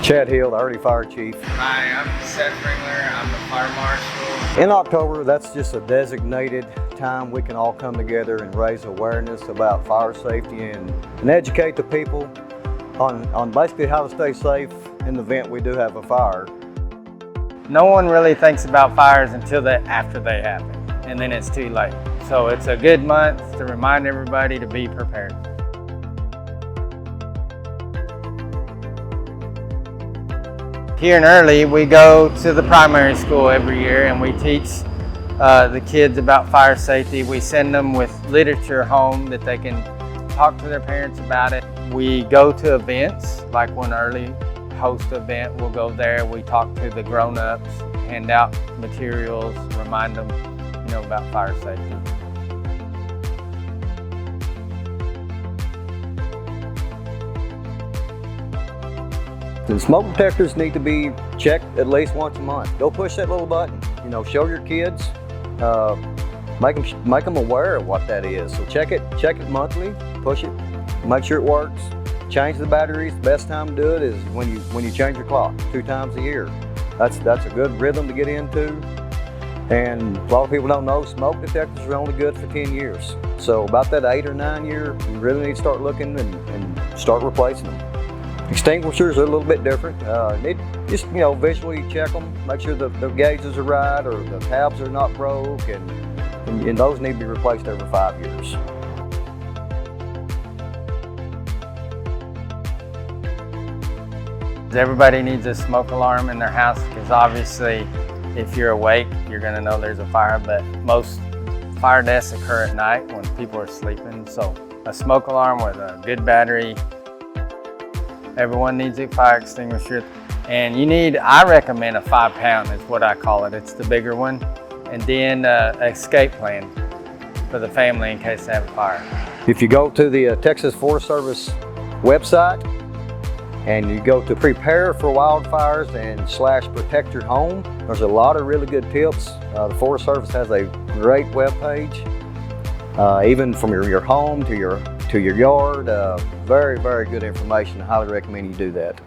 Chad Hill, the early fire chief. Hi, I'm Seth Ringler. I'm the fire marshal. In October, that's just a designated time we can all come together and raise awareness about fire safety and educate the people on basically how to stay safe in the event we do have a fire. No one really thinks about fires until after they happen, and then it's too late. So it's a good month to remind everybody to be prepared. Here in Early, we go to the primary school every year and we teach the kids about fire safety. We send them with literature home that they can talk to their parents about it. We go to events, like when Early hosts an event, we'll go there, we talk to the grown-ups, hand out materials, remind them, about fire safety. The smoke detectors need to be checked at least once a month. Go push that little button. Show your kids, make them aware of what that is. So check it monthly, push it, make sure it works. Change the batteries. The best time to do it is when you change your clock 2 times a year. That's a good rhythm to get into. And a lot of people don't know smoke detectors are only good for 10 years. So about that 8 or 9 year, you really need to start looking and start replacing them. Extinguishers are a little bit different. Just visually check them, make sure the gauges are right or the tabs are not broke, and those need to be replaced every 5 years. Everybody needs a smoke alarm in their house because obviously if you're awake, you're going to know there's a fire, but most fire deaths occur at night when people are sleeping. So a smoke alarm with a good battery. Everyone needs a fire extinguisher. And I recommend a 5-pound is what I call it. It's the bigger one. And then an escape plan for the family in case they have a fire. If you go to the Texas Forest Service website and you go to prepare for wildfires and /protect your home, there's a lot of really good tips. The Forest Service has a great web page, even from your home to your yard. Very, very good information. I highly recommend you do that.